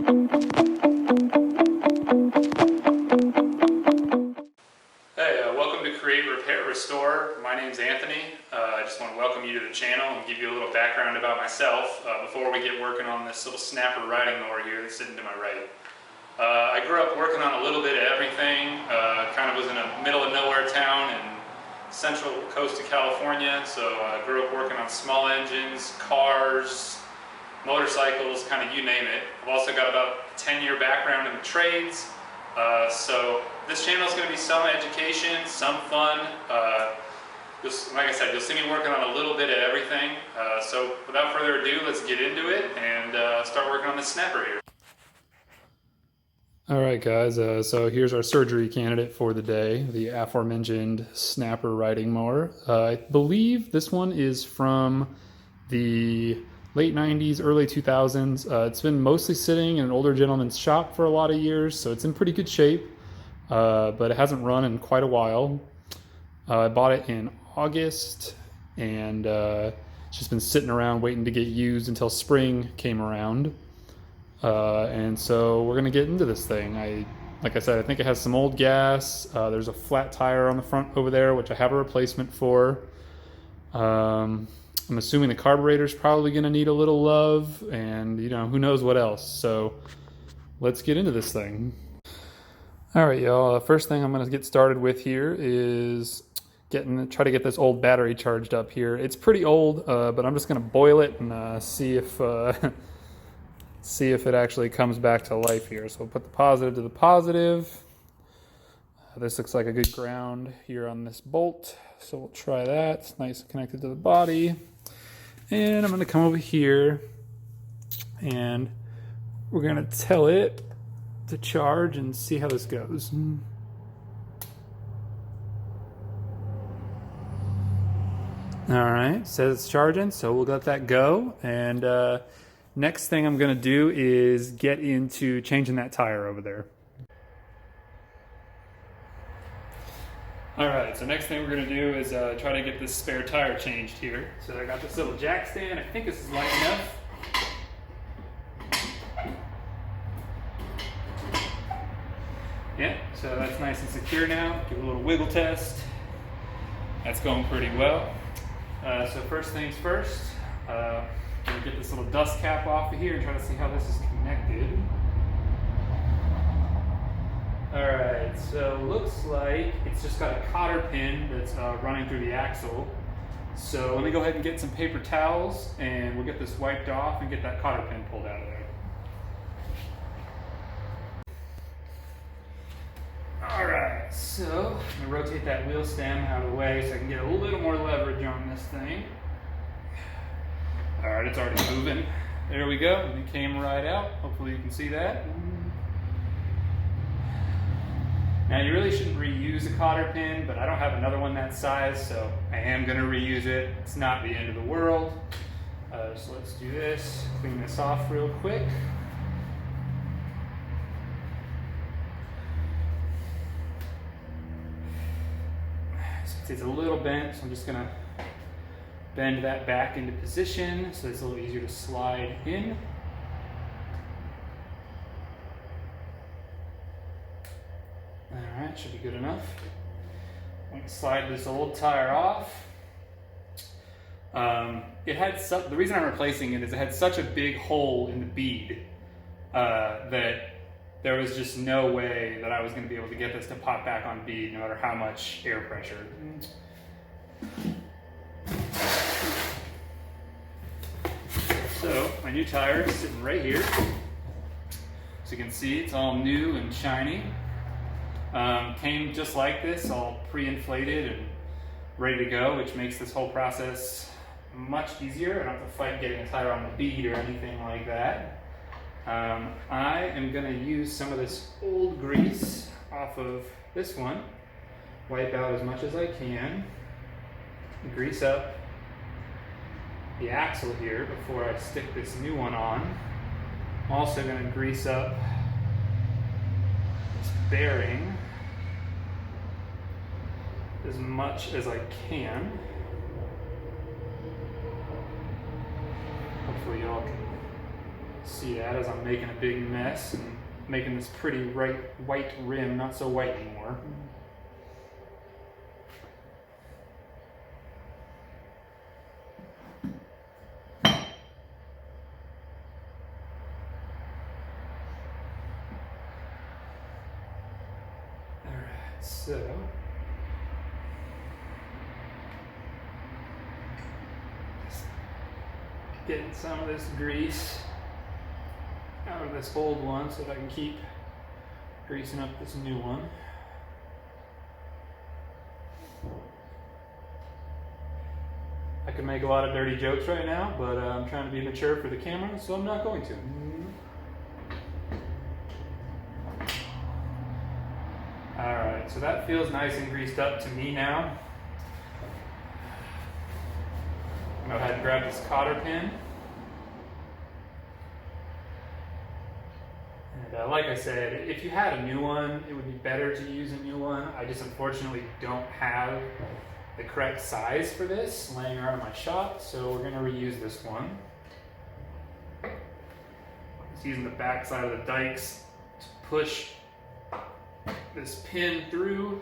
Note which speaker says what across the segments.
Speaker 1: My name's Anthony. I just want to welcome you to the channel and give you a little background about myself before we get working on this little snapper riding mower here that's sitting to my right. I grew up working on a little bit of everything. Kind of was in a middle of nowhere town in central coast of California, so I grew up working on small engines, cars, motorcycles, kind of you name it. I've also got about a 10-year background in the trades. So this channel is going to be some education, some fun. Like I said, you'll see me working on a little bit of everything. So without further ado, let's get into it and start working on this snapper here.
Speaker 2: Alright guys, so here's our surgery candidate for the day, the aforementioned snapper riding mower. I believe this one is from the late 90s, early 2000s. It's been mostly sitting in an older gentleman's shop for a lot of years, so it's in pretty good shape, but it hasn't run in quite a while. I bought it in August, and it's just been sitting around waiting to get used until spring came around. And so we're going to get into this thing. Like I said, I think it has some old gas. There's a flat tire on the front over there, which I have a replacement for. I'm assuming the carburetor's probably going to need a little love, and who knows what else. So let's get into this thing. All right, y'all. First thing I'm going to get started with here is try to get this old battery charged up here. It's pretty old, but I'm just going to boil it and see if it actually comes back to life here. So we'll put the positive to the positive. This looks like a good ground here on this bolt, so we'll try that. It's nice and connected to the body. And I'm going to come over here and we're going to tell it to charge and see how this goes. Alright, says it's charging, so we'll let that go. And next thing I'm going to do is get into changing that tire over there. Alright, so next thing we're going to do is try to get this spare tire changed here. So I got this little jack stand. I think this is light enough. Yeah, so that's nice and secure now. Give it a little wiggle test. That's going pretty well. So first things first, I'm going to get this little dust cap off of here and try to see how this is connected. Alright, so looks like it's just got a cotter pin that's running through the axle. So let me go ahead and get some paper towels and we'll get this wiped off and get that cotter pin pulled out of there. Alright, so I'm going to rotate that wheel stem out of the way so I can get a little more leverage on this thing. Alright, it's already moving. There we go. It came right out. Hopefully you can see that. Now you really shouldn't reuse a cotter pin, but I don't have another one that size, so I am going to reuse it. It's not the end of the world. So let's do this. Clean this off real quick. It's a little bent, so I'm just going to bend that back into position so it's a little easier to slide in. Alright, should be good enough. I'm going to slide this old tire off. The reason I'm replacing it is it had such a big hole in the bead that there was just no way that I was going to be able to get this to pop back on bead no matter how much air pressure. So my new tire is sitting right here. So you can see it's all new and shiny. Came just like this, all pre-inflated and ready to go, which makes this whole process much easier. I don't have to fight getting a tire on the bead or anything like that. I am going to use some of this old grease off of this one, wipe out as much as I can, grease up the axle here before I stick this new one on. I'm also going to grease up this bearing as much as I can. Hopefully y'all can See that as I'm making a big mess and making this pretty white rim not so white anymore. Alright, so just getting some of this grease out of this old one so that I can keep greasing up this new one. I could make a lot of dirty jokes right now, but I'm trying to be mature for the camera, so I'm not going to. Alright, so that feels nice and greased up to me now. I'm going to go ahead and grab this cotter pin. And like I said, if you had a new one, it would be better to use a new one. I just unfortunately don't have the correct size for this laying around in my shop, so we're going to reuse this one. Just using the back side of the dikes to push this pin through.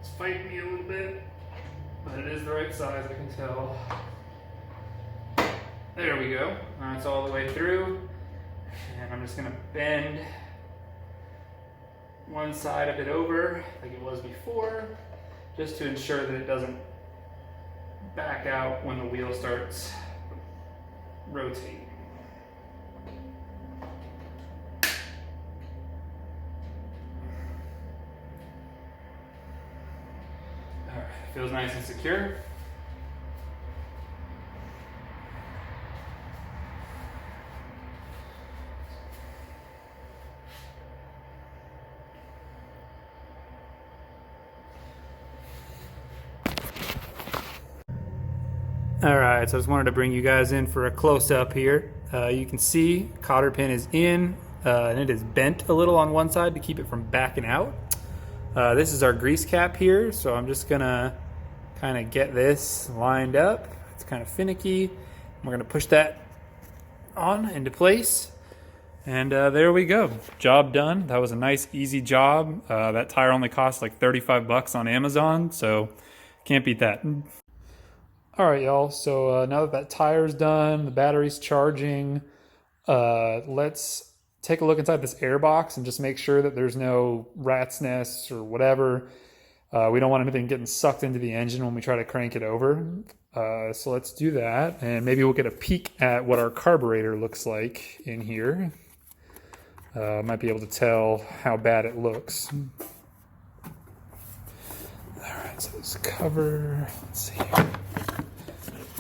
Speaker 2: It's fighting me a little bit, but it is the right size, I can tell. There we go. That's all the way through. And I'm just going to bend one side of it over like it was before, just to ensure that it doesn't back out when the wheel starts rotating. Alright, feels nice and secure. Alright, so I just wanted to bring you guys in for a close-up here. You can see cotter pin is in, and it is bent a little on one side to keep it from backing out. This is our grease cap here, so I'm just going to kind of get this lined up. It's kind of finicky. We're going to push that on into place. And there we go. Job done. That was a nice, easy job. That tire only cost like 35 bucks on Amazon, so can't beat that. Alright y'all, so now that tire's done, the battery's charging, let's take a look inside this air box and just make sure that there's no rat's nests or whatever. We don't want anything getting sucked into the engine when we try to crank it over. So let's do that, and maybe we'll get a peek at what our carburetor looks like in here. Might be able to tell how bad it looks. Alright, so this cover, let's see here.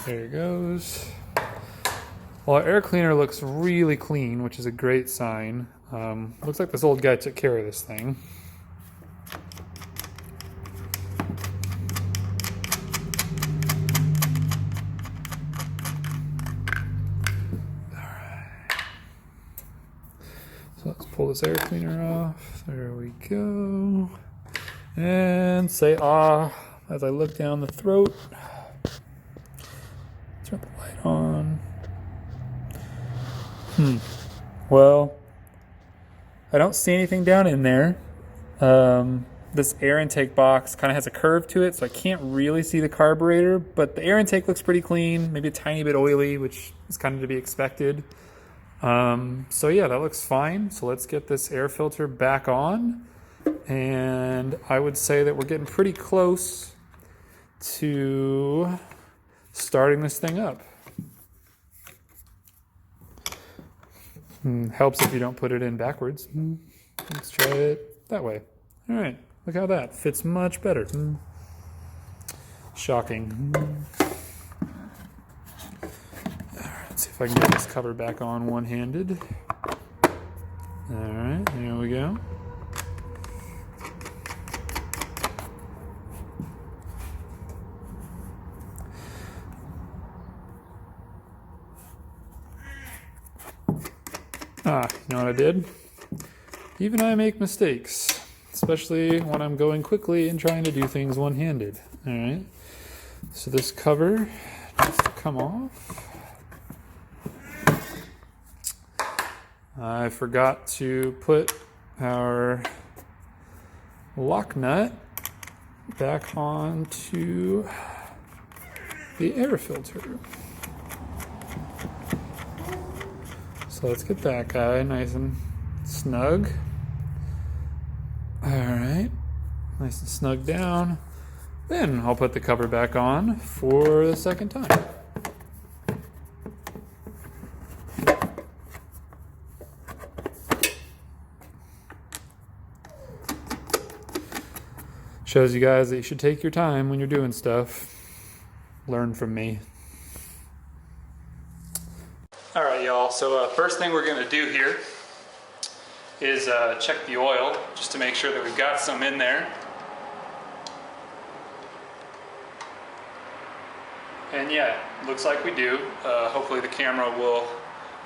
Speaker 2: There it goes. Well, our air cleaner looks really clean, which is a great sign. Looks like this old guy took care of this thing. Alright. So let's pull this air cleaner off. There we go. And say ah as I look down the throat. Turn the light on. Well, I don't see anything down in there. This air intake box kind of has a curve to it, so I can't really see the carburetor, but the air intake looks pretty clean, maybe a tiny bit oily, which is kind of to be expected. So yeah, that looks fine. So let's get this air filter back on, and I would say that we're getting pretty close to starting this thing up. Helps if you don't put it in backwards. Let's try it that way. All right, look how that fits much better. Shocking. All right, let's see if I can get this cover back on one-handed. All right, there we go. You know what I did? Even I make mistakes, especially when I'm going quickly and trying to do things one-handed. All right, so this cover needs to come off. I forgot to put our lock nut back onto the air filter. So let's get that guy nice and snug. All right, nice and snug down. Then I'll put the cover back on for the second time. Shows you guys that you should take your time when you're doing stuff. Learn from me.
Speaker 1: All right, y'all. So first thing we're going to do here is check the oil just to make sure that we've got some in there. And yeah, looks like we do. Hopefully the camera will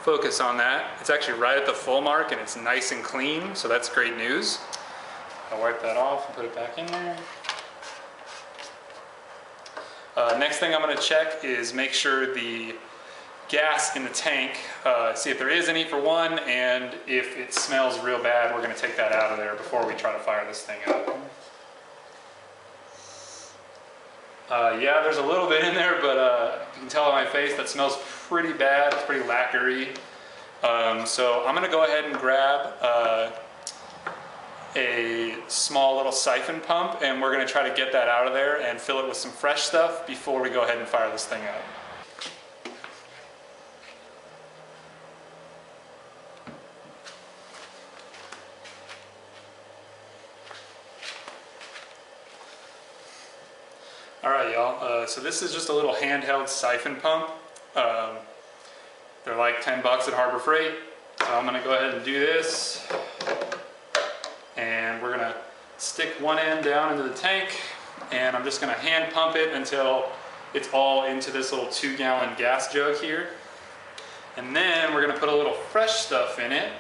Speaker 1: focus on that. It's actually right at the full mark and it's nice and clean, so that's great news. I'll wipe that off and put it back in there. Next thing I'm going to check is make sure the gas in the tank, see if there is any for one, and if it smells real bad, we're going to take that out of there before we try to fire this thing up. Yeah, there's a little bit in there, but you can tell on my face that smells pretty bad. It's pretty lacquery. So I'm going to go ahead and grab a small little siphon pump, and we're going to try to get that out of there and fill it with some fresh stuff before we go ahead and fire this thing up. Alright y'all, so this is just a little handheld siphon pump. They're like 10 bucks at Harbor Freight. So I'm going to go ahead and do this. And we're going to stick one end down into the tank, and I'm just going to hand pump it until it's all into this little 2-gallon gas jug here. And then we're going to put a little fresh stuff in it.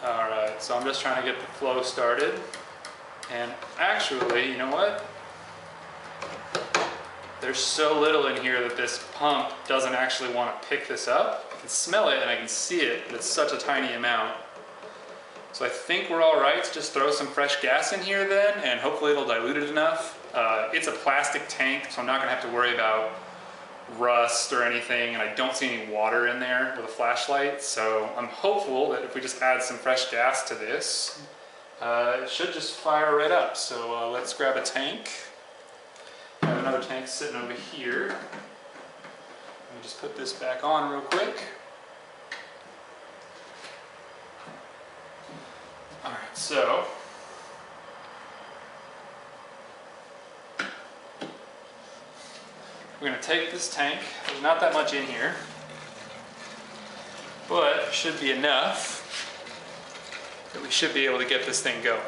Speaker 1: Alright, so I'm just trying to get the flow started. And actually, you know what? There's so little in here that this pump doesn't actually want to pick this up. I can smell it and I can see it, but it's such a tiny amount. So I think we're all right to just throw some fresh gas in here then, and hopefully it'll dilute it enough. It's a plastic tank, so I'm not going to have to worry about rust or anything, and I don't see any water in there with a flashlight, so I'm hopeful that if we just add some fresh gas to this, it should just fire right up. So let's grab a tank. I have another tank sitting over here. Let me just put this back on real quick. Alright, so we're going to take this tank. There's not that much in here, but it should be enough that we should be able to get this thing going.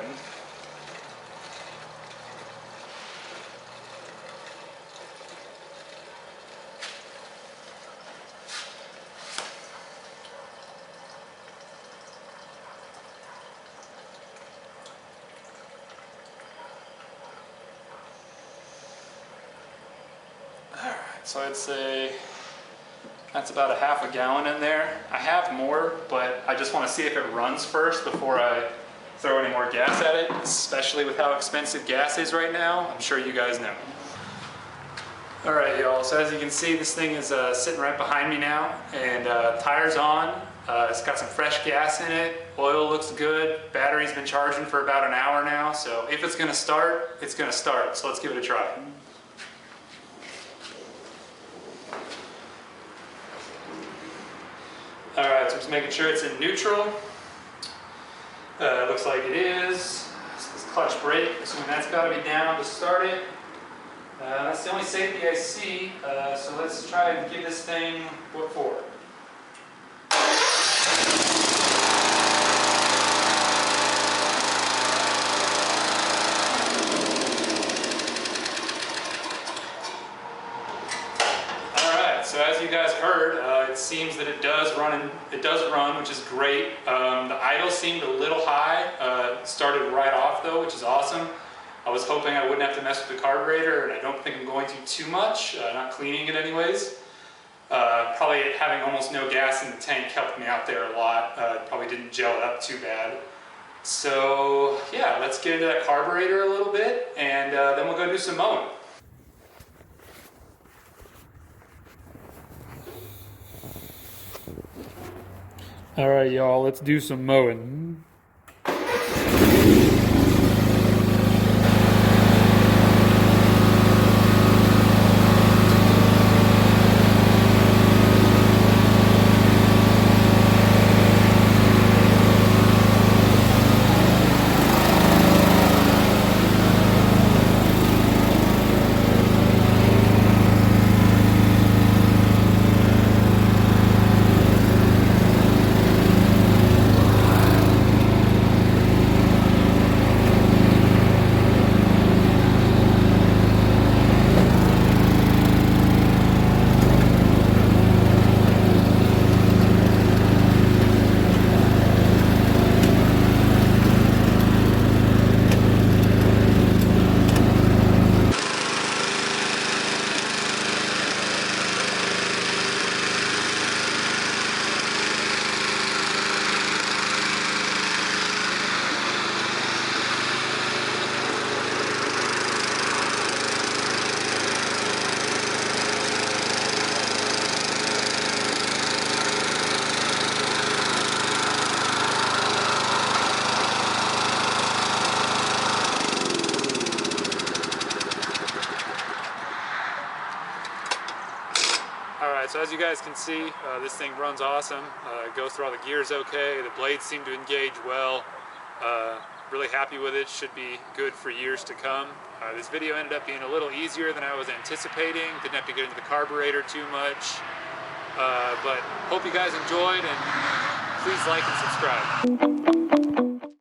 Speaker 1: So I'd say that's about a half a gallon in there. I have more, but I just want to see if it runs first before I throw any more gas at it, especially with how expensive gas is right now. I'm sure you guys know. Alright y'all, so as you can see, this thing is sitting right behind me now, and tire's on. It's got some fresh gas in it. Oil looks good. Battery's been charging for about an hour now, so if it's going to start, it's going to start. So let's give it a try. Alright, so just making sure it's in neutral. Looks like it is. This clutch brake, assuming that's got to be down to start it. That's the only safety I see, so let's try and give this thing foot forward. Alright, so as you guys heard, it's seems that it does run, which is great. The idle seemed a little high. Started right off though, which is awesome. I was hoping I wouldn't have to mess with the carburetor, and I don't think I'm going to too much. Not cleaning it anyways. Probably having almost no gas in the tank helped me out there a lot. Probably didn't gel it up too bad. So yeah, let's get into that carburetor a little bit, and then we'll go do some mowing.
Speaker 2: All right, y'all, let's do some mowing. Alright, so as you guys can see, this thing runs awesome. Goes through all the gears okay. The blades seem to engage well. Really happy with it. Should be good for years to come. This video ended up being a little easier than I was anticipating. Didn't have to get into the carburetor too much. But hope you guys enjoyed, and please like and subscribe.